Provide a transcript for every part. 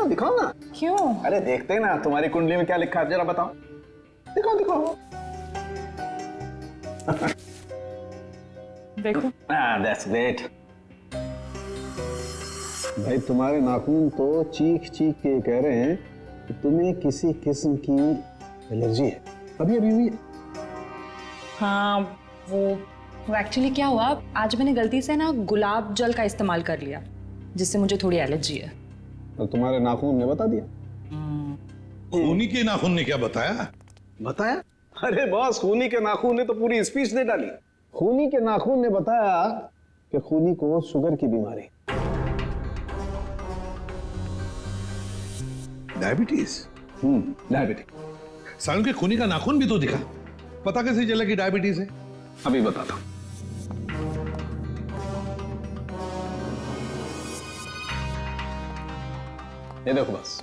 ना, दिखाओ ना। क्यों? अरे देखते ना तुम्हारी कुंडली में क्या लिखा है, जरा बताओ। दिखाओ दिखाओ। देखो। That's great. भाई तुम्हारे नाखून तो चीख चीख के कह रहे हैं कि तुम्हें किसी किस्म की एलर्जी है। अभी अभी हुई है। हाँ, वो एक्चुअली क्या हुआ, आज मैंने गलती से ना गुलाब जल का इस्तेमाल कर लिया, जिससे मुझे थोड़ी एलर्जी है। तो तुम्हारे नाखून ने बता दिया? खूनी के नाखून ने क्या बताया? बताया? अरे बॉस, खूनी के नाखून ने तो पूरी स्पीच दे डाली। खूनी के नाखून ने बताया कि खूनी को शुगर की बीमारी। डायबिटीज? डायबिटिक। सालों के खूनी का नाखून भी तो दिखा, पता कैसे चला कि डायबिटीज है? अभी बताता हूं। ये देखो बस,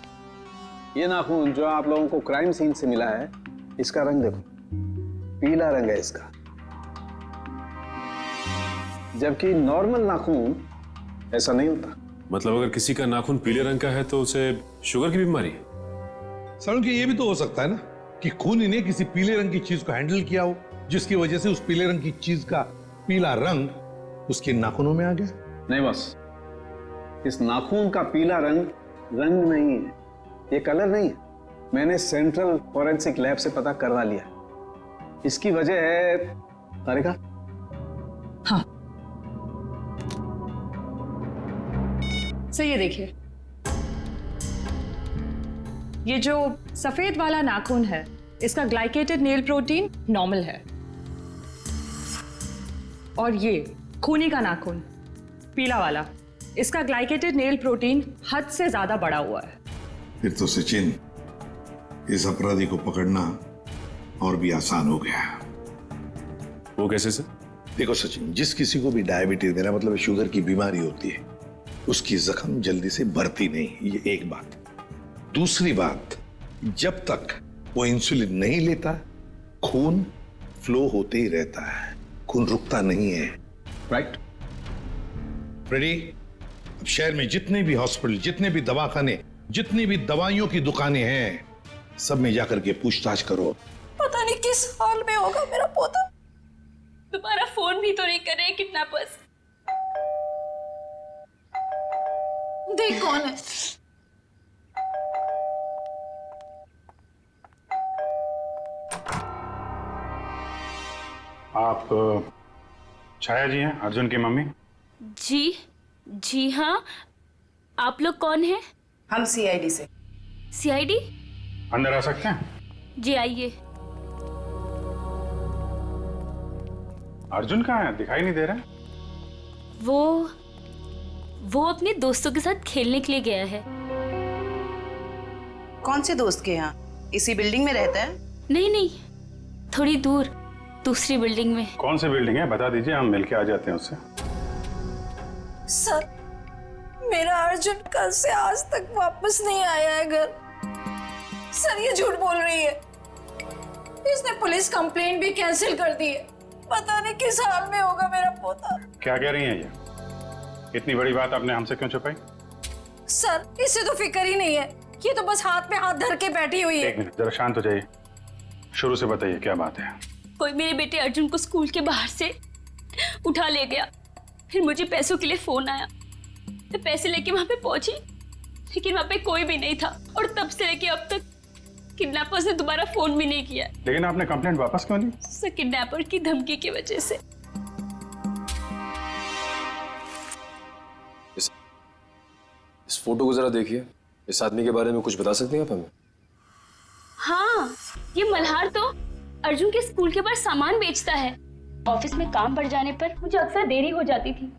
ये नाखून जो आप लोगों को क्राइम सीन से मिला है, इसका रंग देखो, पीला रंग है इसका। जबकि नॉर्मल नाखून ऐसा नहीं होता। मतलब अगर किसी का नाखून पीले रंग का है तो उसे शुगर की बीमारी है? सालों के ये भी तो हो सकता है ना कि खूनी ने किसी पीले रंग की चीज को हैंडल किया हो, जिसकी वजह से उस पीले रंग की चीज का पीला रंग उसके नाखूनों में आ गया। नहीं बस, इस नाखून का पीला रंग रंग नहीं है, ये कलर नहीं है। मैंने सेंट्रल फॉरेंसिक लैब से पता करवा लिया। इसकी वजह है तारिका। हाँ, सही है। देखिए, ये जो सफेद वाला नाखून है, इसका ग्लाइकेटेड नेल प्रोटीन नॉर्मल है, और ये खूनी का नाखून पीला वाला, इसका ग्लाइकेटेड नेल प्रोटीन हद से ज्यादा बढ़ा हुआ है। फिर तो सचिन, इस अपराधी को पकड़ना और भी आसान हो गया। वो कैसे सर? देखो सचिन, जिस किसी को भी डायबिटीज, मेरा मतलब शुगर की बीमारी होती है, उसकी जख्म जल्दी से भरती नहीं, ये एक बात। दूसरी बात, जब तक वो इंसुलिन नहीं लेता, खून फ्लो होते ही रहता है, खून रुकता नहीं है। राइट फ्रेडी, अब शहर में जितने भी हॉस्पिटल, जितने भी दवाखाने, जितनी भी दवाइयों की दुकानें हैं, सब में जाकर के पूछताछ करो। पता नहीं किस हाल में होगा मेरा पोता। दोबारा फोन भी तो नहीं कर रहे किडनैपर्स। देख कौन है। आप छाया जी हैं, अर्जुन की मम्मी? जी हाँ। आप लोग कौन हैं? हम सीआईडी से। सीआईडी? अंदर आ सकते हैं? जी आइए। अर्जुन कहाँ है, दिखाई नहीं दे रहा है? वो अपने दोस्तों के साथ खेलने के लिए गया है। कौन से दोस्त के यहाँ? इसी बिल्डिंग में रहता है? नहीं, थोड़ी दूर, दूसरी बिल्डिंग में। कौन सी बिल्डिंग है, बता दीजिए, हम मिलके आ जाते हैं उससे। सर, मेरा अर्जुन कल से आज तक वापस नहीं आया है घर। सर, ये झूठ बोल रही है। इसने पुलिस कंप्लेंट भी कैंसिल कर दी है। पता नहीं किस हाल में होगा मेरा पोता। क्या कह रही हैं ये? इतनी बड़ी बात आपने हमसे क्यों छुपाई? सर, इससे तो फिक्र ही नहीं है। ये तो बस हाथ पे हाथ धर के बैठी हुई है। एक मिनट, जरा शांत हो जाइए। शुरू से बताइए क्या बात है। कोई मेरे बेटे अर्जुन को स्कूल के बाहर से उठा ले गया। फिर मुझे पैसों के लिए फोन आया, तो पैसे लेके वहां पे पहुंची, लेकिन वहां पे कोई भी नहीं था। और तब से लेके अब तक किडनैपर्स ने दोबारा फोन भी नहीं किया। लेकिन आपने कंप्लेंट वापस क्यों ली? सर, किडनैपर की धमकी की वजह से। इस फोटो को जरा देखिए। इस आदमी के बारे में कुछ बता सकते हैं आप हमें? हाँ, ये मल्हार तो अर्जुन के स्कूल के बाहर सामान बेचता है। ऑफिस में काम बढ़ जाने पर मुझे अक्सर देरी हो जाती थी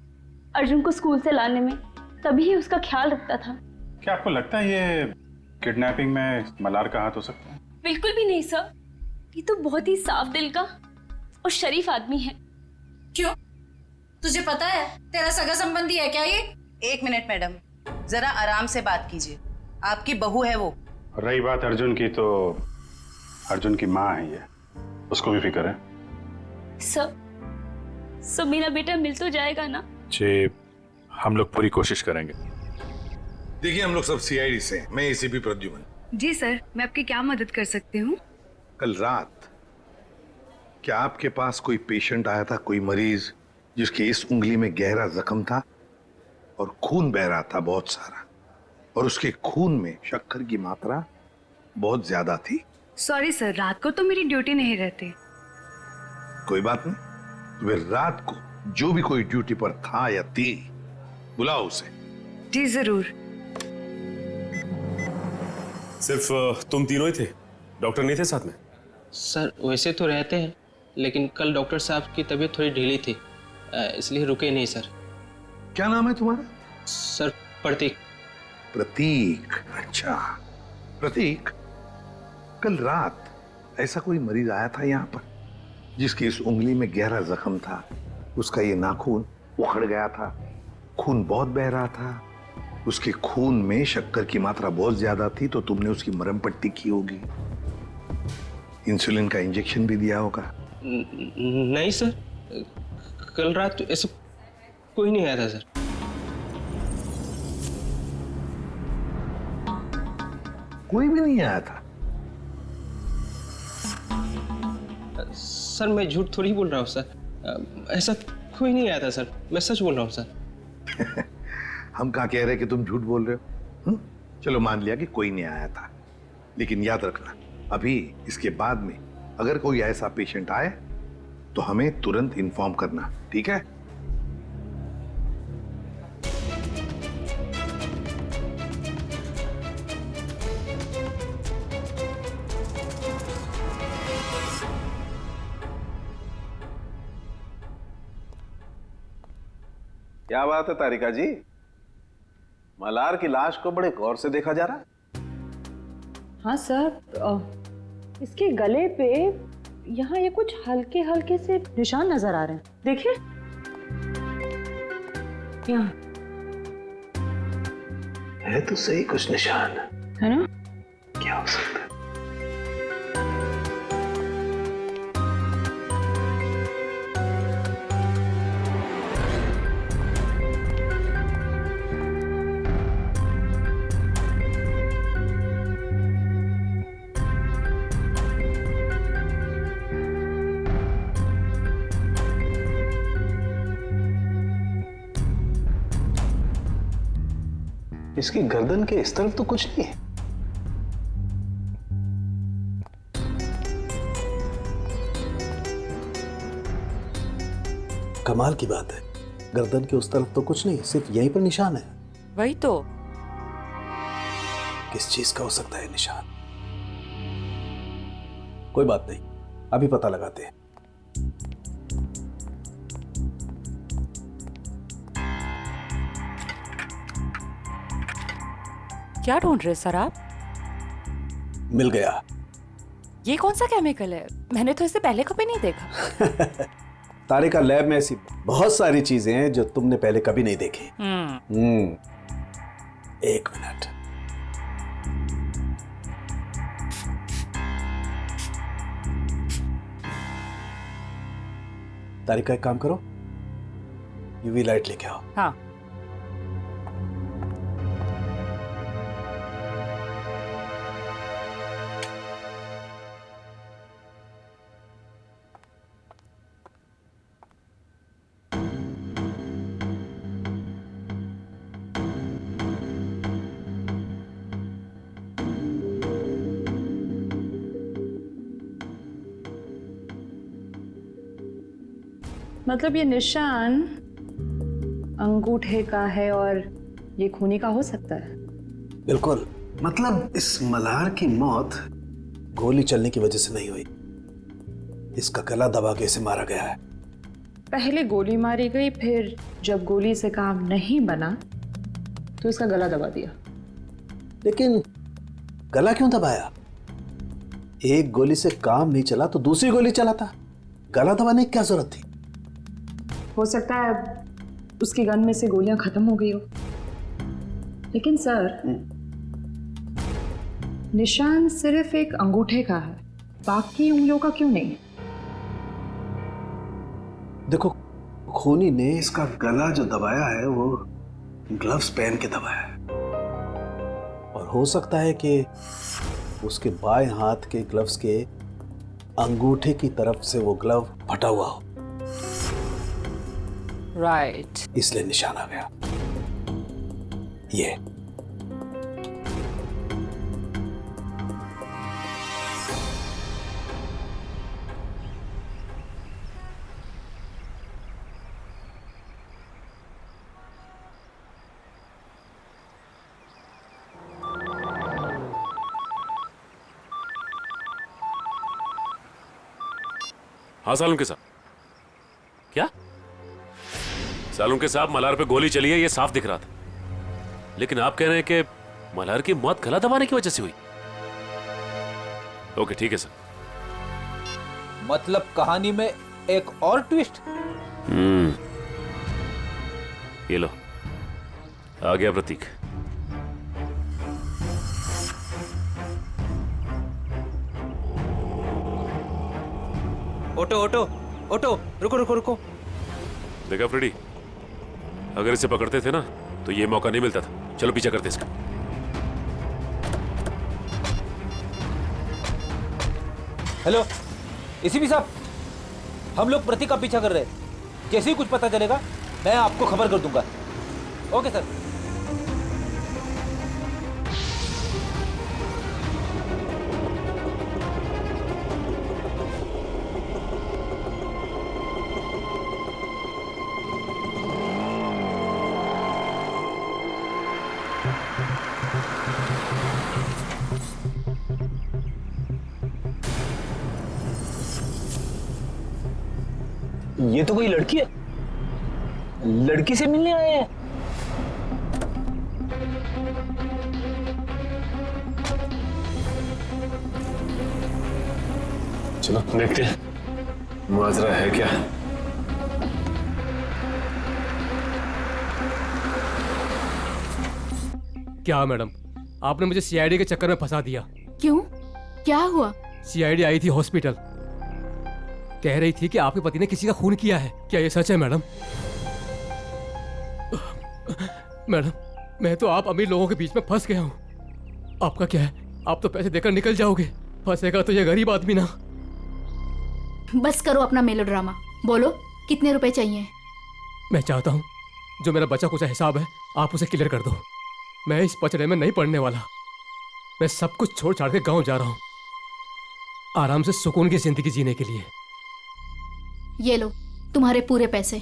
अर्जुन को स्कूल से लाने में, तभी ही उसका ख्याल रखता था। क्या आपको लगता है ये किडनैपिंग में मल्हार का हाथ हो सकता है? बिल्कुल भी नहीं सर, ये तो बहुत ही साफ दिल का और शरीफ आदमी है। क्यों? तुझे पता है तेरा सगा संबंधी है क्या ये? एक मिनट मैडम, जरा आराम से बात कीजिए। आपकी बहू है वो। रही बात अर्जुन की, तो अर्जुन की माँ है ये, उसको भी फिक्र है। सर मेरा बेटा मिल तो जाएगा ना? जी, हम लोग पूरी कोशिश करेंगे। देखिए, हम लोग सब सीआईडी से हैं। मैं एसीपी प्रद्युमन। जी सर, मैं आपकी क्या मदद कर सकती हूँ? कल रात क्या आपके पास कोई पेशेंट आया था, कोई मरीज जिसके इस उंगली में गहरा जख्म था और खून बह रहा था बहुत सारा, और उसके खून में शक्कर की मात्रा बहुत ज्यादा थी? सॉरी सर, रात को तो मेरी ड्यूटी नहीं रहती। कोई बात नहीं, तो फिर रात को जो भी कोई ड्यूटी पर था या थी, बुलाओ उसे। जी जरूर। सिर्फ तुम तीनों ही थे? डॉक्टर नहीं थे साथ में? सर वैसे तो रहते हैं, लेकिन कल डॉक्टर साहब की तबीयत थोड़ी ढीली थी, इसलिए रुके नहीं सर। क्या नाम है तुम्हारा? सर प्रतीक। प्रतीक, अच्छा। प्रतीक, कल रात ऐसा कोई मरीज आया था यहाँ पर जिसकी इस उंगली में गहरा जख्म था, उसका ये नाखून उखड़ गया था, खून बहुत बह रहा था, उसके खून में शक्कर की मात्रा बहुत ज्यादा थी, तो तुमने उसकी मरहम पट्टी की होगी, इंसुलिन का इंजेक्शन भी दिया होगा। नहीं सर, कल रात तो ऐसा कोई नहीं आया था सर। कोई भी नहीं आया था? सर मैं झूठ थोड़ी बोल रहा हूँ सर, ऐसा कोई नहीं आया था सर, मैं सच बोल रहा हूँ सर। हम कहाँ कह रहे कि तुम झूठ बोल रहे हो? चलो मान लिया कि कोई नहीं आया था, लेकिन याद रखना, अभी इसके बाद में अगर कोई ऐसा पेशेंट आए तो हमें तुरंत इन्फॉर्म करना, ठीक है? क्या बात है तारिका जी, मलार की लाश को बड़े गौर से देखा जा रहा है। हाँ सर, इसके गले पे यहाँ ये कुछ हल्के हल्के से निशान नजर आ रहे हैं, देखिए यहाँ है तो सही कुछ निशान, है ना? क्या हो सकता है? इसकी गर्दन के इस तरफ तो कुछ नहीं है। कमाल की बात है, गर्दन के उस तरफ तो कुछ नहीं, सिर्फ यहीं पर निशान है। वही तो। किस चीज का हो सकता है निशान? कोई बात नहीं, अभी पता लगाते हैं। क्या ढूंढ रहे सर आप? मिल गया। ये कौन सा केमिकल है? मैंने तो इसे पहले कभी नहीं देखा। तारिका, लैब में ऐसी बहुत सारी चीजें हैं जो तुमने पहले कभी नहीं देखी। एक मिनट। तारिका, एक काम करो, यूवी लाइट लेके आओ। हाँ। मतलब ये निशान अंगूठे का है और ये खूनी का हो सकता है? बिल्कुल। मतलब इस मल्हार की मौत गोली चलने की वजह से नहीं हुई, इसका गला दबा के इसे मारा गया है। पहले गोली मारी गई, फिर जब गोली से काम नहीं बना तो इसका गला दबा दिया। लेकिन गला क्यों दबाया? एक गोली से काम नहीं चला तो दूसरी गोली चलाता, गला दबाने की क्या जरूरत थी? हो सकता है उसकी गन में से गोलियां खत्म हो गई हो। लेकिन सर, निशान सिर्फ एक अंगूठे का है, बाकी उंगलियों का क्यों नहीं? देखो, खूनी ने इसका गला जो दबाया है वो ग्लव्स पहन के दबाया है। हो सकता है कि उसके बाएं हाथ के ग्लव्स के अंगूठे की तरफ से वो ग्लव फटा हुआ हो, राइट। इसलिए निशान आ गया। ये हाँ सालुम के साहब। क्या? सालुम के साहब, मल्हार पे गोली चली है, ये साफ दिख रहा था। लेकिन आप कह रहे हैं कि मल्हार की मौत गला दबाने की वजह से हुई। ओके, ठीक है सर। मतलब कहानी में एक और ट्विस्ट। ये लो, आ गया प्रतीक। ऑटो ऑटो ऑटो, रुको रुको रुको। देखा फ्रेडी, अगर इसे पकड़ते थे ना तो ये मौका नहीं मिलता था। चलो पीछा करते इसका। हेलो एसीपी साहब, हम लोग प्रतीक का पीछा कर रहे हैं। जैसे ही कुछ पता चलेगा मैं आपको खबर कर दूंगा। Okay sir. ये तो कोई लड़की है, लड़की से मिलने आए हैं। चलो देखते हैं माजरा है क्या। क्या मैडम, आपने मुझे सीआईडी के चक्कर में फंसा दिया। क्यों? क्या हुआ? सीआईडी आई थी हॉस्पिटल, कह रही थी कि आपके पति ने किसी का खून किया है। क्या ये सच है मैडम? मैडम, मैं तो आप अमीर लोगों के बीच में फंस गया हूँ। आपका क्या है, आप तो पैसे देकर निकल जाओगे, फंसेगा तो ये गरीब आदमी ना। बस करो अपना मेलोड्रामा, बोलो कितने रुपए चाहिए? मैं चाहता हूँ जो मेरा बचा कुचा हिसाब है आप उसे क्लियर कर दो। मैं इस पचड़े में नहीं पड़ने वाला। मैं सब कुछ छोड़ छाड़ के गाँव जा रहा हूँ, आराम से सुकून की जिंदगी जीने के लिए। ये लो तुम्हारे पूरे पैसे।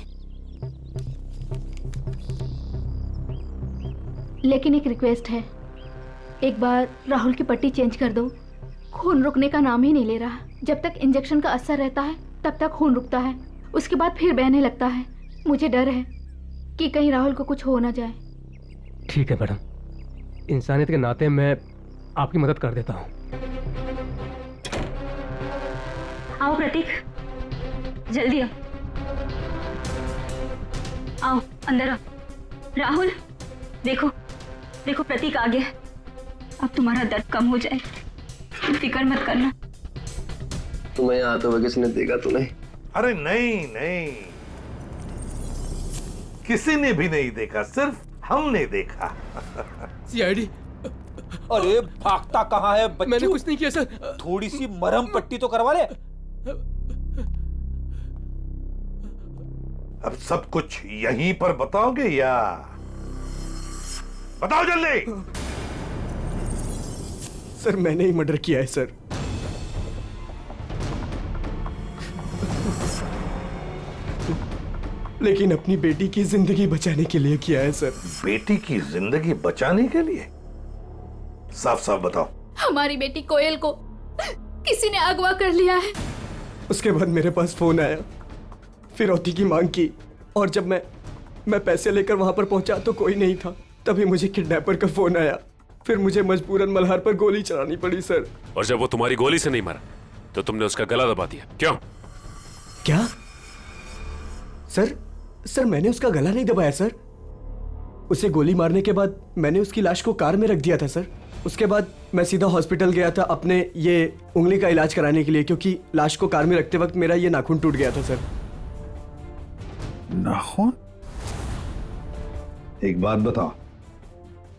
लेकिन एक रिक्वेस्ट है, एक बार राहुल की पट्टी चेंज कर दो। खून रुकने का नाम ही नहीं ले रहा। जब तक इंजेक्शन का असर रहता है तब तक खून रुकता है, उसके बाद फिर बहने लगता है। मुझे डर है कि कहीं राहुल को कुछ हो ना जाए। ठीक है मैडम, इंसानियत के नाते मैं आपकी मदद कर देता हूँ। आओ प्रतीक, जल्दी आओ, आओ अंदर आओ। राहुल देखो देखो, प्रतीक आ गया। अब तुम्हारा दर्द कम हो जाए, फिक्र मत करना। तुम्हें यहाँ आते हुए किसी ने देखा तो नहीं? अरे नहीं नहीं, किसी ने भी नहीं देखा, सिर्फ हमने देखा। सीआईडी। अरे भागता कहाँ है बच्चू? मैंने कुछ नहीं किया सर। थोड़ी सी मरहम पट्टी तो करवा ले। अब सब कुछ यहीं पर बताओगे या बताओ जल्दी। सर मैंने ही मर्डर किया है सर। लेकिन अपनी बेटी की जिंदगी बचाने के लिए किया है सर। बेटी की जिंदगी बचाने के लिए? साफ साफ बताओ। हमारी बेटी कोयल को किसी ने अगवा कर लिया है। उसके बाद मेरे पास फोन आया, फिरौती की मांग की, और जब मैं पैसे लेकर वहां पर पहुंचा तो कोई नहीं था। तभी मुझे किडनैपर का फोन आया, फिर मुझे मजबूरन मल्हार पर गोली चलानी पड़ी सर। और जब वो तुम्हारी गोली से नहीं मरा तो तुमने उसका गला दबा दिया, क्यों? क्या सर मैंने उसका गला नहीं दबाया सर। उसे गोली मारने के बाद मैंने उसकी लाश को कार में रख दिया था सर। उसके बाद मैं सीधा हॉस्पिटल गया था अपने ये उंगली का इलाज कराने के लिए, क्योंकि लाश को कार में रखते वक्त मेरा ये नाखून टूट गया था सर। नाखून? एक बात बताओ,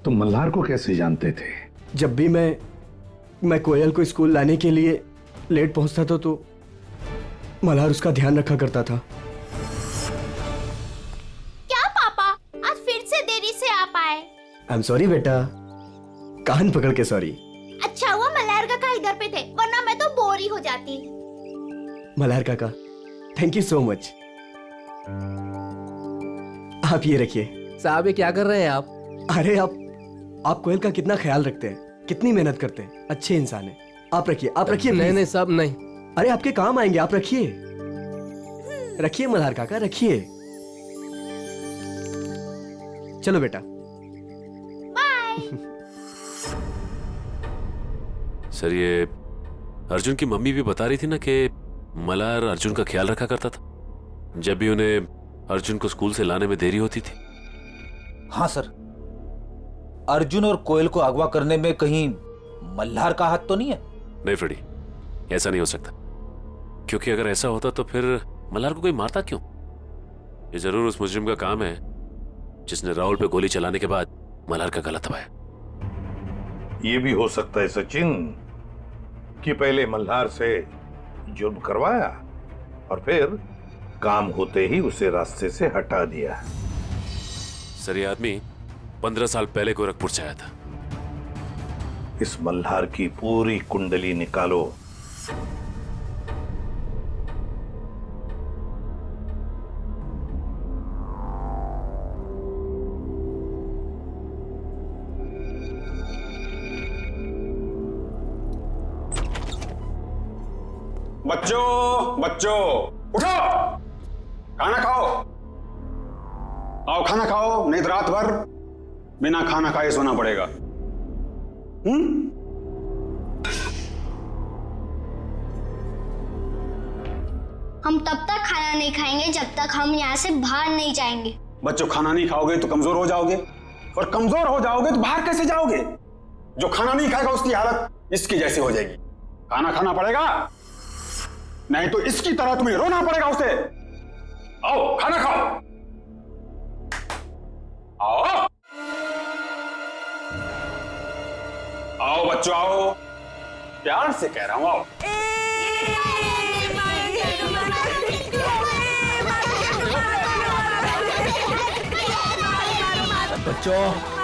तुम मल्हार को कैसे जानते थे? जब भी मैं कोयल को स्कूल लाने के लिए लेट पहुंचता था तो मल्हार उसका ध्यान रखा करता था। क्या पापा, आज फिर से देरी से आ पाए? आई एम सॉरी बेटा, कान पकड़ के सॉरी। अच्छा हुआ मल्हार काका इधर पे थे, वरना मैं तो बोर ही हो जाती। मल्हार काका, थैंक यू सो मच। आप ये रखिए। साहब ये क्या कर रहे हैं आप? अरे आप कोयल का कितना ख्याल रखते हैं, कितनी मेहनत करते हैं, अच्छे इंसान हैं। आप रखिए, आप रखिए। नहीं नहीं साहब नहीं। अरे आपके काम आएंगे, आप रखिए। रखिए मल्हार काका, रखिए। चलो बेटा। सर ये अर्जुन की मम्मी भी बता रही थी ना कि मल्हार अर्जुन का ख्याल रखा करता था जब भी उन्हें अर्जुन को स्कूल से लाने में देरी होती थी। हाँ सर, अर्जुन और कोयल को अगवा करने में कहीं मल्हार का हाथ तो नहीं है? नहीं फ्रेडी, ऐसा नहीं हो सकता, क्योंकि अगर ऐसा होता तो फिर मल्हार को कोई मारता क्यों? ये जरूर उस मुजरिम का काम है जिसने राहुल पे गोली चलाने के बाद मल्हार का गला दबाया। ये भी हो सकता है सचिन कि पहले मल्हार से जुर्म करवाया और फिर काम होते ही उसे रास्ते से हटा दिया। सर ये आदमी 15 साल पहले गोरखपुर से आया था। इस मल्हार की पूरी कुंडली निकालो। बच्चों बच्चों उठो, खाना खाओ। आओ खाना खाओ, नहीं तो रात भर बिना खाना खाए सोना पड़ेगा। हम तब तक खाना नहीं खाएंगे जब तक हम यहाँ से बाहर नहीं जाएंगे। बच्चों खाना नहीं खाओगे तो कमजोर हो जाओगे, और कमजोर हो जाओगे तो बाहर कैसे जाओगे? जो खाना नहीं खाएगा उसकी हालत इसकी जैसी हो जाएगी। खाना खाना पड़ेगा, नहीं तो इसकी तरह तुम्हें रोना पड़ेगा उसे। आओ खाना खाओ, आओ आओ बच्चों आओ, प्यार से कह रहा हूं आओ। बच्चों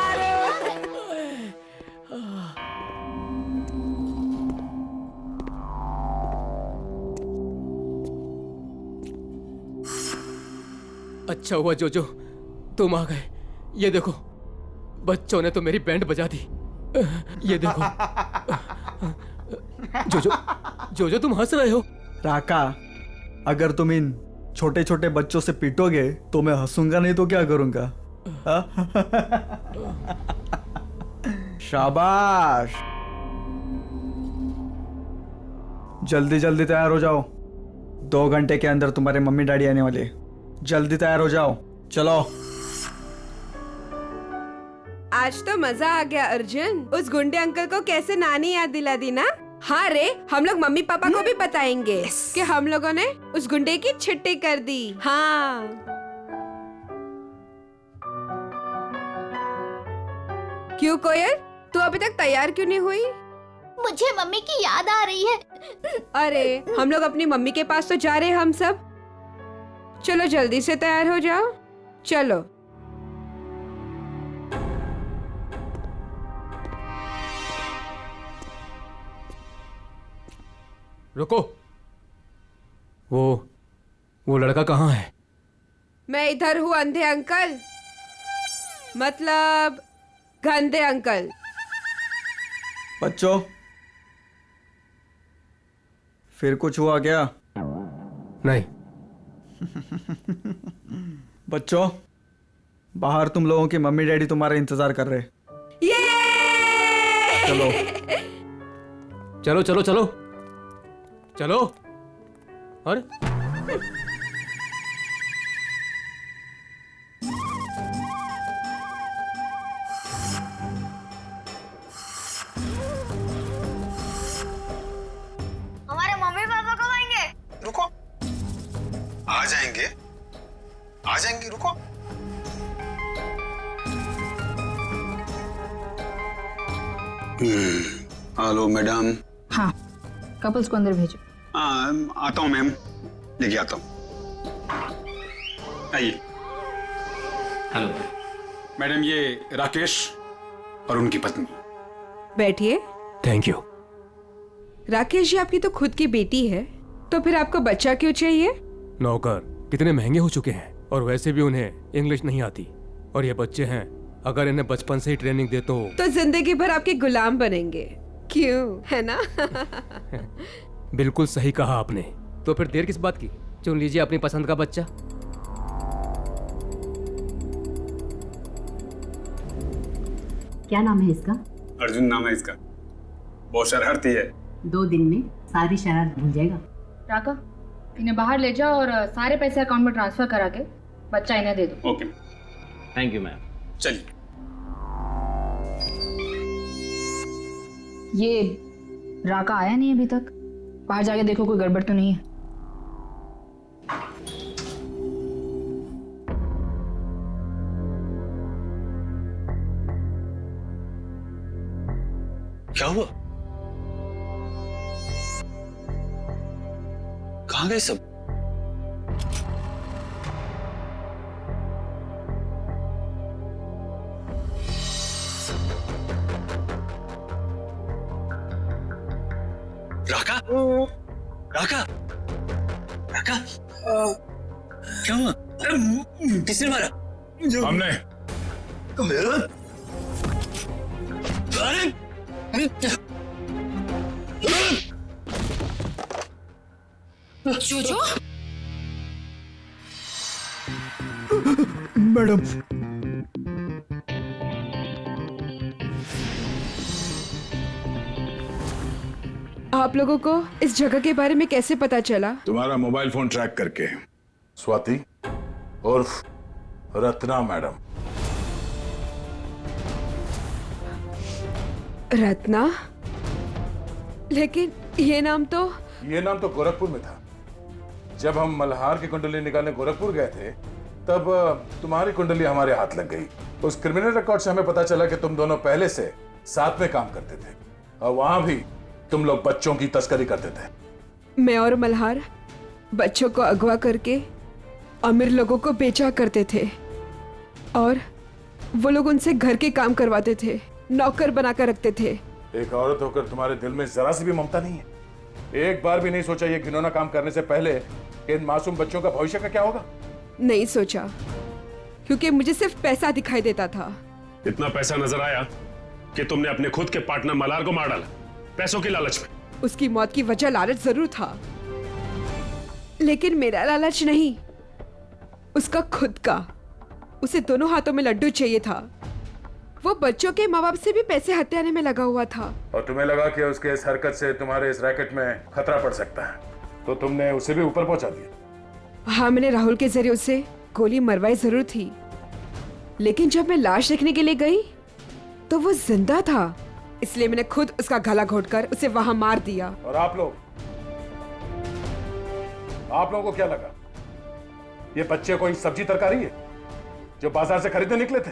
अच्छा हुआ जोजो तुम आ गए। ये देखो बच्चों ने तो मेरी बैंड बजा दी। ये देखो जोजो जोजो तुम हंस रहे हो। राका, अगर तुम इन छोटे छोटे बच्चों से पीटोगे तो मैं हंसूंगा, नहीं तो क्या करूंगा? शाबाश, जल्दी जल्दी तैयार हो जाओ, 2 घंटे के अंदर तुम्हारे मम्मी डैडी आने वाले। जल्दी तैयार हो जाओ, चलो। आज तो मजा आ गया अर्जुन। उस गुंडे अंकल को कैसे नानी याद दिला दी ना। हाँ रे, हम लोग मम्मी पापा को भी बताएंगे कि हम लोगों ने उस गुंडे की छिट्टी कर दी। हाँ क्यों कोयल, तू अभी तक तैयार क्यों नहीं हुई? मुझे मम्मी की याद आ रही है। अरे हम लोग अपनी मम्मी के पास तो जा रहे हैं हम सब। चलो जल्दी से तैयार हो जाओ, चलो। रुको, वो लड़का कहाँ है? मैं इधर हूँ अंधे अंकल, मतलब गंदे अंकल। बच्चों फिर कुछ हुआ क्या? नहीं। बच्चों बाहर तुम लोगों के मम्मी डैडी तुम्हारा इंतजार कर रहे। चलो चलो चलो चलो चलो। अरे हमारे मम्मी पापा कब आएंगे? रुको, आ जाएंगे आ जाएंगे, रुको। Hello madam. हाँ, कपल्स को अंदर भेजो। आता हूँ मैम, लेके आता हूँ। आइए। हेलो मैडम, ये राकेश और उनकी पत्नी। बैठिए। Thank you. राकेश जी, आपकी तो खुद की बेटी है, तो फिर आपको बच्चा क्यों चाहिए? नौकर कितने महंगे हो चुके हैं और वैसे भी उन्हें इंग्लिश नहीं आती, और ये बच्चे हैं, अगर इन्हें बचपन से ही ट्रेनिंग दे तो जिंदगी भर आपके गुलाम बनेंगे, क्यों, है ना? बिल्कुल सही कहा आपने। तो फिर देर किस बात की, चुन लीजिए अपनी पसंद का बच्चा। क्या नाम है इसका? अर्जुन नाम है इसका। बहुत शरारती है। 2 दिन में सारी शरारत भूल जाएगा। राका, इन्हें बाहर ले जाओ और सारे पैसे अकाउंट में ट्रांसफर करा के बच्चा इन्हें दे दो। ओके। Thank you ma'am. चलिए। ये राका आया नहीं अभी तक, बाहर जाके देखो कोई गड़बड़ तो नहीं है। क्या हुआ? कहाँ गए सब? राका? राका? राका? क्या हुआ? किसने मारा? हमने। अरे! जोजो? मैडम, आप लोगों को इस जगह के बारे में कैसे पता चला? तुम्हारा मोबाइल फोन ट्रैक करके। स्वाति उर्फ रत्ना मैडम। रत्ना? लेकिन ये नाम तो गोरखपुर में था। जब हम मल्हार की कुंडली निकालने गोरखपुर गए थे, तब तुम्हारी कुंडली हमारे हाथ लग गई। उस क्रिमिनल रिकॉर्ड से हमें पता चला कि तुम दोनों पहले से साथ में काम करते थे और वहां भी तुम लोग बच्चों की तस्करी करते थे। मैं और मल्हार बच्चों को अगवा करके अमीर लोगों को बेचा करते थे और वो लोग उनसे घर के काम करवाते थे, नौकर बनाकर रखते थे। एक औरत होकर तुम्हारे दिल में जरा सी भी ममता नहीं है? एक बार भी नहीं सोचा ये घिनौना काम करने से पहले कि इन मासूम बच्चों का भविष्य का क्या होगा? नहीं सोचा, क्योंकि मुझे सिर्फ पैसा दिखाई देता था। इतना पैसा नजर आया कि तुमने अपने खुद के पार्टनर मल्हार को मार डाला, पैसों की लालच में। उसकी मौत की वजह लालच जरूर था, लेकिन मेरा लालच नहीं, उसका खुद का। उसे दोनों हाथों में लड्डू चाहिए था। वो बच्चों के माँ बाप से भी पैसे हथियाने में लगा हुआ था। और तुम्हें लगा कि उसके इस हरकत से तुम्हारे इस रैकेट में खतरा पड़ सकता है, तो तुमने उसे भी ऊपर पहुंचा दिया। हाँ, मैंने राहुल के जरिए उसे गोली मरवाई जरूर थी, लेकिन जब मैं लाश देखने के लिए गई तो वो जिंदा था, इसलिए मैंने खुद उसका गला घोटकर उसे वहां मार दिया। और आप लोगों को क्या लगा ये बच्चे कोई सब्जी तरकारी है जो बाजार से खरीदने निकले थे?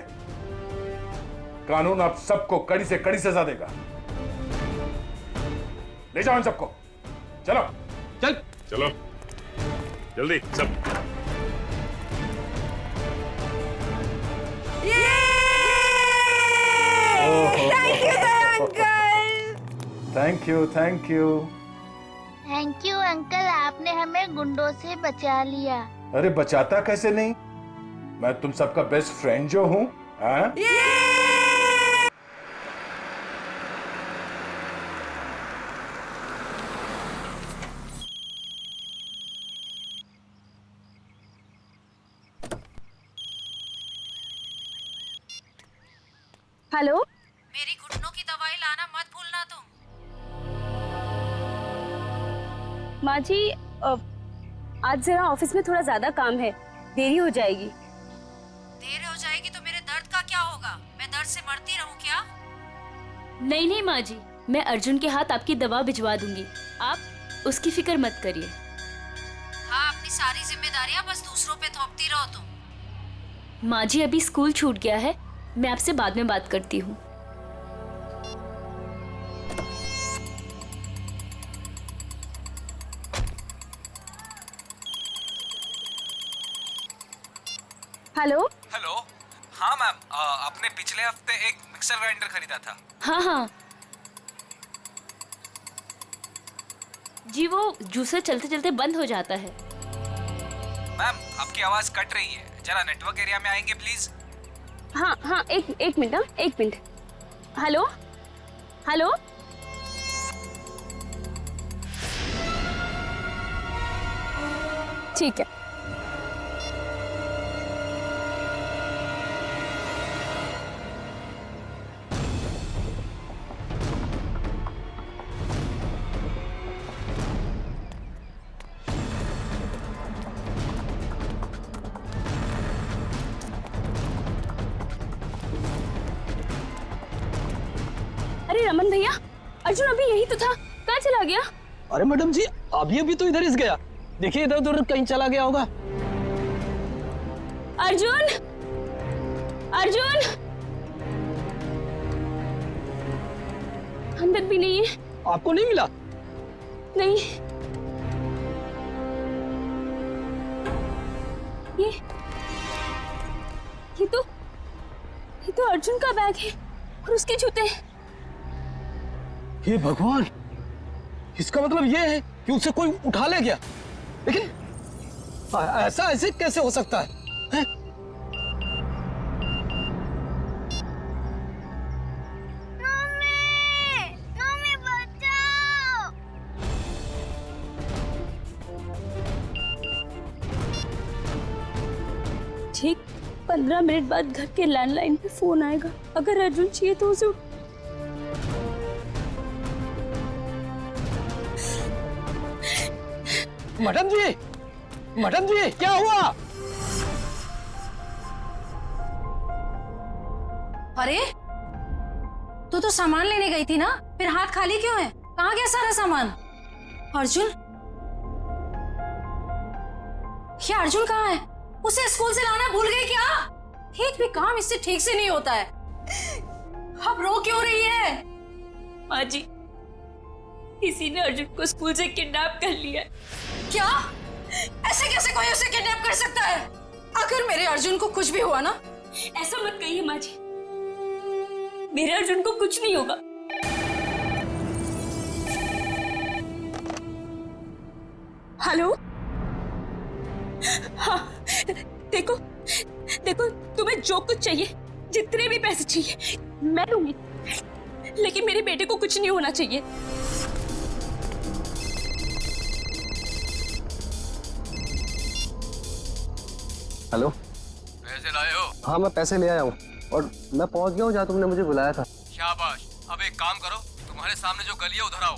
कानून आप सबको कड़ी से कड़ी सजा देगा। ले जाओ इन सबको। चलो चलो जल्दी सब। Thank you thank you uncle, आपने हमें गुंडों से बचा लिया। अरे बचाता कैसे नहीं, मैं तुम सबका बेस्ट फ्रेंड जो हूं। हेलो, मेरी घुटनों की दवाई लाना मत भूलना तुम। माँ जी, आज जरा ऑफिस में थोड़ा ज्यादा काम है, देरी हो जाएगी। देर हो जाएगी तो मेरे दर्द का क्या होगा? मैं दर्द से मरती रहूं क्या? नहीं नहीं माँ जी, मैं अर्जुन के हाथ आपकी दवा भिजवा दूंगी, आप उसकी फिक्र मत करिए। हाँ, अपनी सारी जिम्मेदारियां बस दूसरों पे थोपती रहो तुम। माँ जी, अभी स्कूल छूट गया है, मैं आपसे बाद में बात करती हूँ। हेलो। हेलो। हाँ मैम, आपने पिछले हफ्ते एक मिक्सर ग्राइंडर खरीदा था। हाँ हाँ जी, वो जूसर चलते चलते बंद हो जाता है। मैम आपकी आवाज कट रही है, जरा नेटवर्क एरिया में आएंगे प्लीज। हाँ हाँ, एक मिनट, हाँ एक मिनट। Hello hello. ठीक है। अरे रमन भैया, अर्जुन अभी यही तो था, कहाँ चला गया? अरे मैडम जी, अभी तो इधर ही गया। देखिए इधर उधर कहीं चला गया होगा। अर्जुन, अर्जुन अंदर भी नहीं है। आपको नहीं मिला? नहीं। ये तो अर्जुन का बैग है और उसके जूते। हे भगवान, इसका मतलब ये है कि उसे कोई उठा ले गया। लेकिन ऐसा ऐसे कैसे हो सकता है, हैं? मम्मी बचाओ। ठीक 15 मिनट बाद घर के लैंडलाइन पे फोन आएगा। अगर अर्जुन चाहिए तो उसे मैडम जी क्या हुआ? अरे तू तो सामान लेने गई थी ना, फिर हाथ खाली क्यों है? कहाँ गया सारा सामान? अर्जुन, ये अर्जुन कहाँ है? उसे स्कूल से लाना भूल गई क्या? एक भी काम इससे ठीक से नहीं होता है। अब रो क्यों रही है? माँ जी, किसी ने अर्जुन को स्कूल से किडनैप कर लिया। क्या? ऐसे कैसे कोई उसे किडनैप कर सकता है? अगर मेरे अर्जुन को कुछ भी हुआ ना। ऐसा मत कहिए माँ जी, मेरे अर्जुन को कुछ नहीं होगा। हेलो। हाँ देखो तुम्हें जो कुछ चाहिए, जितने भी पैसे चाहिए मैं दूंगी, लेकिन मेरे बेटे को कुछ नहीं होना चाहिए। हेलो, पैसे लाए हो? हाँ मैं पैसे ले आया हूँ और मैं पहुँच गया हूँ जहाँ तुमने मुझे बुलाया था। शाबाश। अब एक काम करो, तुम्हारे सामने जो गली है उधर आओ।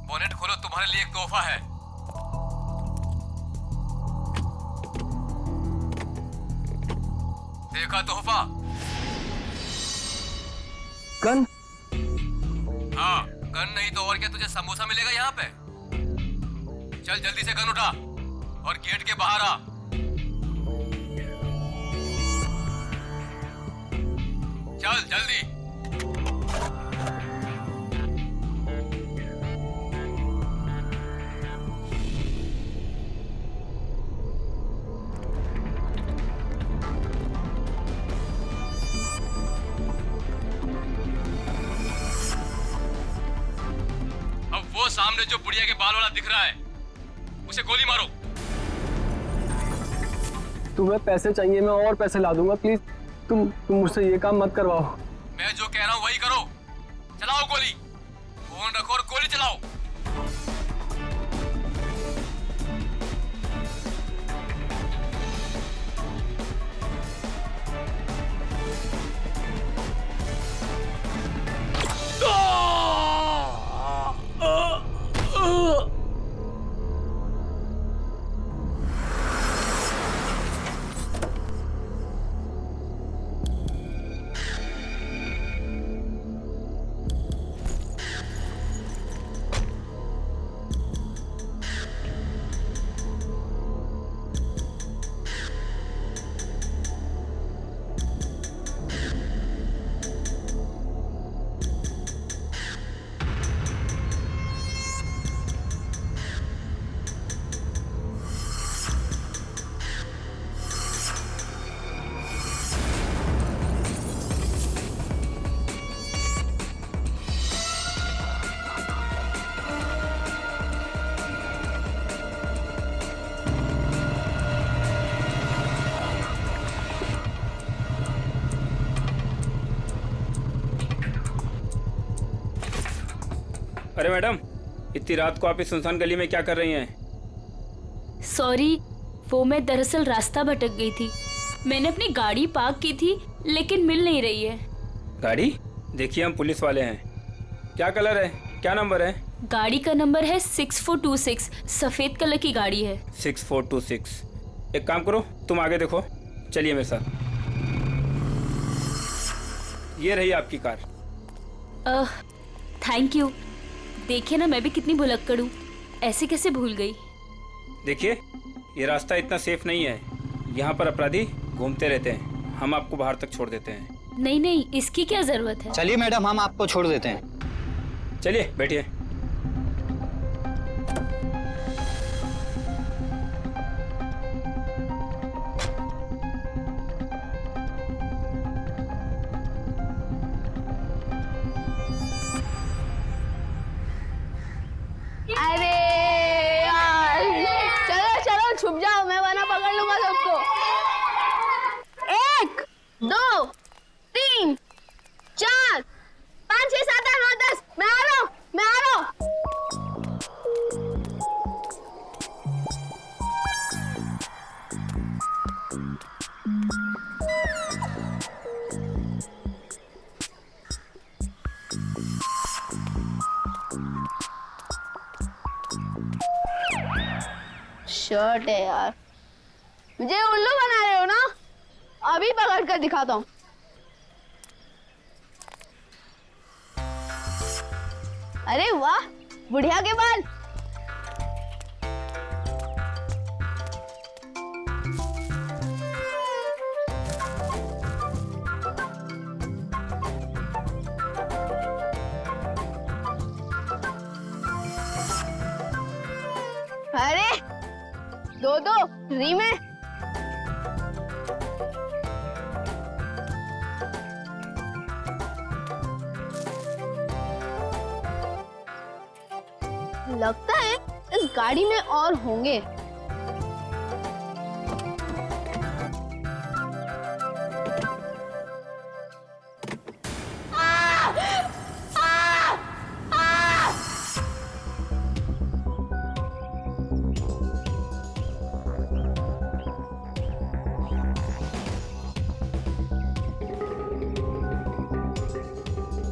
बोनेट खोलो, तुम्हारे लिए एक तोहफा है। देखा तोहफा? गन? हाँ, गन नहीं तो और क्या, तुझे समोसा मिलेगा यहाँ पे। चल जल्दी से गन उठा और गेट के बाहर आ। चल जल्दी। वो सामने जो बुढ़िया के बाल वाला दिख रहा है, उसे गोली मारो। तुम्हें पैसे चाहिए, मैं और पैसे ला दूंगा। प्लीज तुम मुझसे ये काम मत करवाओ। मैं जो कह रहा हूँ वही करो। चलाओ गोली, फोन रखो और गोली चलाओ। अरे मैडम, इतनी रात को आप इस सुनसान गली में क्या कर रही हैं? सॉरी, वो मैं दरअसल रास्ता भटक गई थी। मैंने अपनी गाड़ी पार्क की थी लेकिन मिल नहीं रही है। गाड़ी? देखिए हम पुलिस वाले हैं। क्या कलर है, क्या नंबर है? गाड़ी का नंबर है 6426, सफेद कलर की गाड़ी है। 6426। एक काम करो, तुम आगे देखो, चलिए मेरे साथ। ये रही आपकी कार। Thank you. देखिए ना, मैं भी कितनी भुलक्कड़ हूँ, ऐसे कैसे भूल गई। देखिए, ये रास्ता इतना सेफ नहीं है, यहाँ पर अपराधी घूमते रहते हैं। हम आपको बाहर तक छोड़ देते हैं। नहीं नहीं, इसकी क्या जरूरत है। चलिए मैडम, हम आपको छोड़ देते हैं। चलिए बैठिए। अरे यार, चलो चलो छुप जाओ, मैं वरना पकड़ लूंगा सबको। 1 2 3 4 5 6 7 8 9 10। मैं आ रहा हूँ, मैं आ रहा हूँ। शर्ट है यार, मुझे उल्लू बना रहे हो ना? अभी पकड़ कर दिखाता हूँ। अरे वाह, बुढ़िया के बाल। अरे 2 फ्री में। लगता है इस गाड़ी में और होंगे।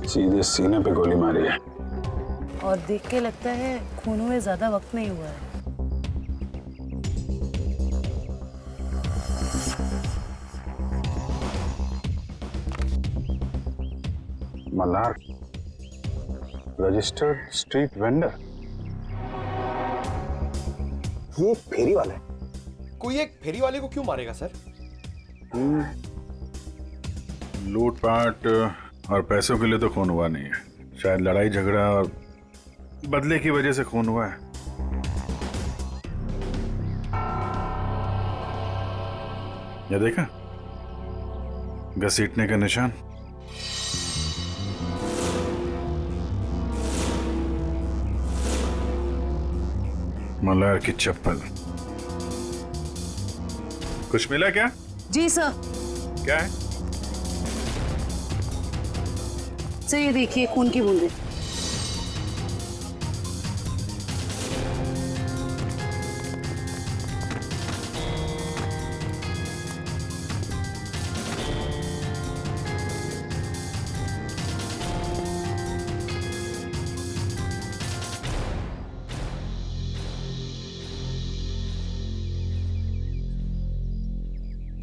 सीधे सीने पे गोली मारी है। और देख के लगता है खून हुए ज्यादा वक्त नहीं हुआ है। Malhar, registered street vendor. ये एक फेरी वाला है। कोई एक फेरी वाले को क्यों मारेगा सर? लूटपाट और पैसों के लिए तो खून हुआ नहीं है, शायद लड़ाई झगड़ा और बदले की वजह से खून हुआ है। ये देखा, घसीटने का निशान। मल्हार की चप्पल। कुछ मिला क्या? जी सर। क्या है? सर ये देखिए, खून की बूंदें।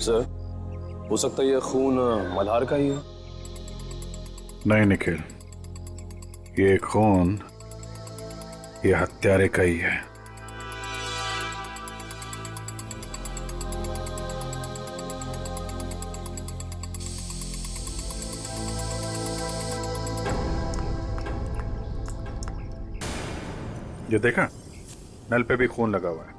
सर, हो सकता है ये खून मल्हार का ही है। नहीं निखिल, ये खून ये हत्यारे का ही है। ये देखा, नल पे भी खून लगा हुआ है।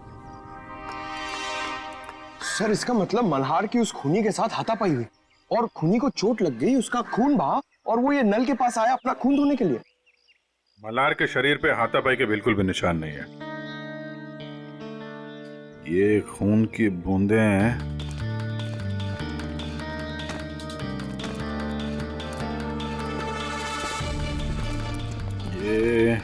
सर इसका मतलब मल्हार की उस खूनी के साथ हाथापाई हुई और खूनी को चोट लग गई, उसका खून बहा और वो ये नल के पास आया अपना खून धोने के लिए। मल्हार के शरीर पे हाथापाई के बिल्कुल भी निशान नहीं है। ये खून की बूंदें हैं। ये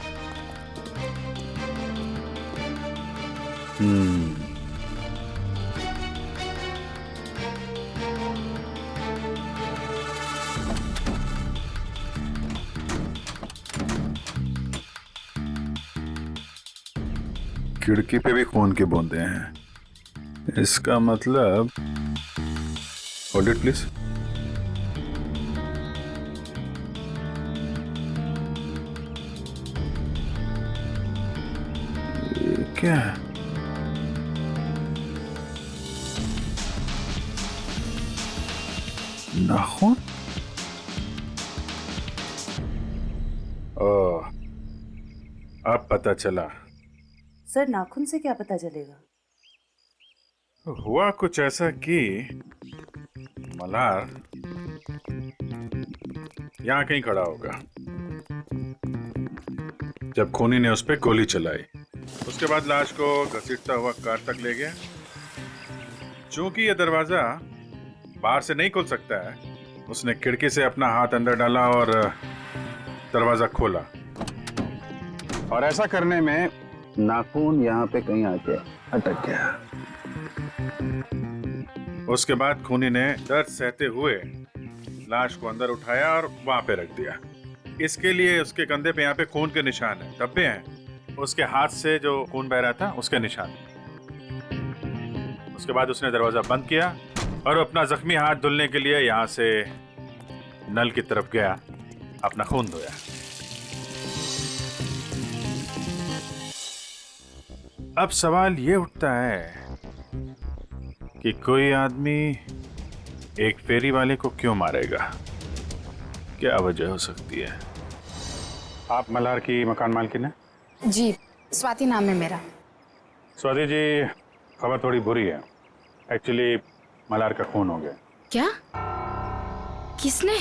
खिड़की पे भी खून के बूंदे हैं। इसका मतलब, होल्ड इट प्लीज। क्या है? नाखून? ओह, अब पता चला। सर नाखून से क्या पता चलेगा? हुआ कुछ ऐसा कि मल्हार यहां कहीं खड़ा होगा जब खूनी ने उस पर गोली चलाई। उसके बाद लाश को घसीटता हुआ कार तक ले गया। चूंकि यह दरवाजा बाहर से नहीं खुल सकता है, उसने खिड़की से अपना हाथ अंदर डाला और दरवाजा खोला। और ऐसा करने में नाखून यहाँ पे कहीं आके अटक गया। उसके बाद खूनी ने दर्द सहते हुए लाश को अंदर उठाया और वहां पे रख दिया। इसके लिए उसके कंधे पे यहाँ पे खून के निशान हैं, धब्बे हैं। उसके हाथ से जो खून बह रहा था उसके निशान। उसके बाद उसने दरवाजा बंद किया और अपना जख्मी हाथ धुलने के लिए यहाँ से नल की तरफ गया, अपना खून धोया। अब सवाल ये उठता है कि कोई आदमी एक फेरी वाले को क्यों मारेगा? क्या वजह हो सकती है? आप मल्हार की मकान मालकिन हैं? जी, स्वाति नाम है मेरा। स्वाति जी, खबर थोड़ी बुरी है। एक्चुअली मल्हार का खून हो गया। क्या? किसने?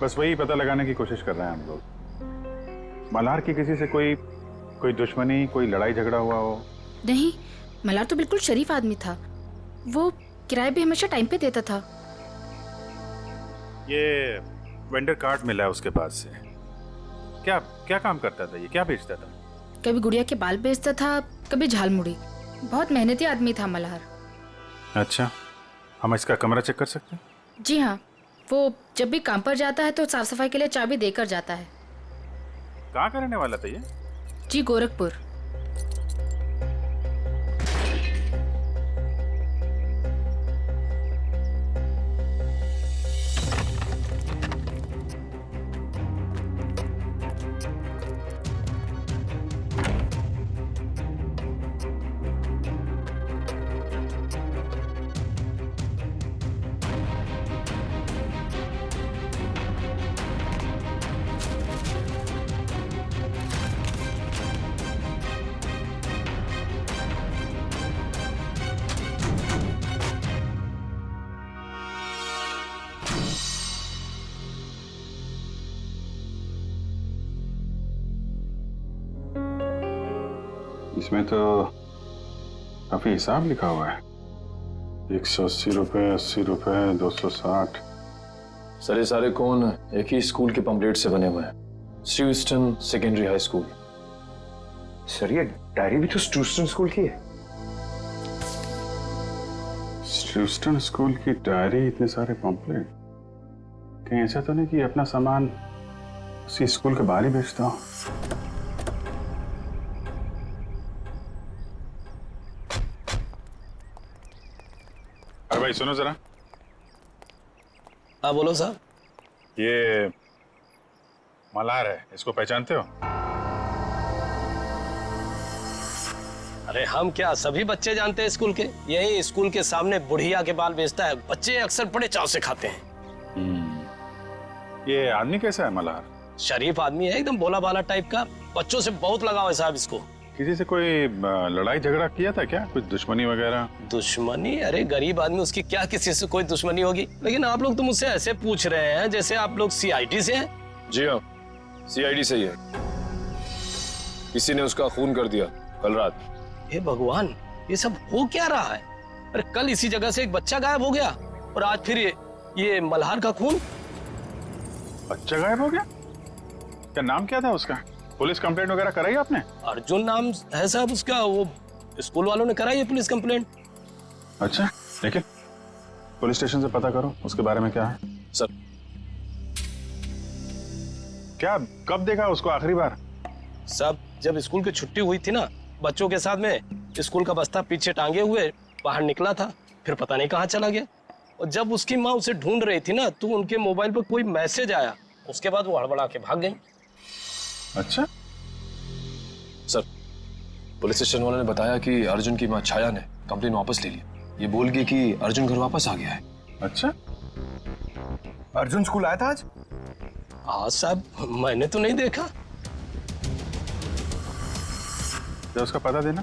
बस वही पता लगाने की कोशिश कर रहे हैं हम लोग। मल्हार की किसी से कोई दुश्मनी, कोई लड़ाई झगड़ा हुआ हो? नहीं, मल्हार तो बिल्कुल शरीफ आदमी था। वो किराए भी हमेशा टाइम पे देता था। ये वेंडर कार्ड मिला है उसके पास से। क्या क्या काम करता था ये? क्या बेचता था? कभी गुड़िया के बाल बेचता था, कभी झालमुड़ी। बहुत मेहनती आदमी था मल्हार। अच्छा, हम इसका कमरा चेक कर सकते हैं? जी हाँ, वो जब भी काम पर जाता है तो साफ सफाई के लिए चाबी देकर जाता है। कहाँ का रहने वाला था ये? जी, गोरखपुर। इसमें तो काफी हिसाब लिखा हुआ है। 180 रुपए, 80 रुपए, 260। सर ये सारे कौन एक ही स्कूल के पंपलेट से बने हुए हैं, स्टूस्टन सेकेंडरी हाई स्कूल। सर ये डायरी भी तो स्टूस्टन स्कूल की है। स्टूस्टन स्कूल की डायरी, इतने सारे पंपलेट। कहीं ऐसा तो नहीं कि अपना सामान उसी स्कूल के बाहर ही बेचता हूँ? अरे भाई सुनो जरा। हाँ बोलो साहब। ये मल्हार है, इसको पहचानते हो? अरे हम क्या, सभी बच्चे जानते हैं स्कूल के। यही स्कूल के सामने बुढ़िया के बाल बेचता है, बच्चे अक्सर बड़े चाव से खाते हैं। ये आदमी कैसा है मल्हार? शरीफ आदमी है, एकदम भोला भाला टाइप का। बच्चों से बहुत लगाव है साहब इसको। किसी से कोई लड़ाई झगड़ा किया था क्या? कुछ दुश्मनी वगैरह? दुश्मनी? अरे गरीब आदमी, उसकी क्या किसी से कोई दुश्मनी होगी। लेकिन आप लोग तो मुझसे ऐसे पूछ रहे हैं जैसे आप लोग सीआईडी से हैं। जी हाँ, सीआईडी से ही है। किसी ने उसका खून कर दिया कल रात। हे भगवान, ये सब हो क्या रहा है? अरे कल इसी जगह से एक बच्चा गायब हो गया और आज फिर ये मल्हार का खून। बच्चा गायब हो गया? क्या नाम क्या था उसका? पुलिस कंप्लेंट वगैरह कराई आपने? अर्जुन नाम है साहब उसका। वो स्कूल वालों ने कराई है पुलिस कंप्लेंट। अच्छा, लेकिन पुलिस स्टेशन से पता करो उसके बारे में क्या है। सर क्या कब देखा उसको आखिरी बार? साहब जब स्कूल की छुट्टी हुई थी ना, बच्चों के साथ में स्कूल का बस्ता पीछे टांगे हुए बाहर निकला था, फिर पता नहीं कहाँ चला गया। और जब उसकी माँ उसे ढूंढ रही थी ना, तो उनके मोबाइल पर कोई मैसेज आया, उसके बाद वो हड़बड़ा के भाग गई। अच्छा सर, पुलिस स्टेशन वालों ने बताया कि अर्जुन की मां छाया ने कंप्लेन वापस ले ली, ये बोल के कि अर्जुन घर वापस आ गया है। अच्छा, अर्जुन स्कूल आया था आज? हाँ साहब, मैंने तो नहीं देखा। तो उसका पता देना।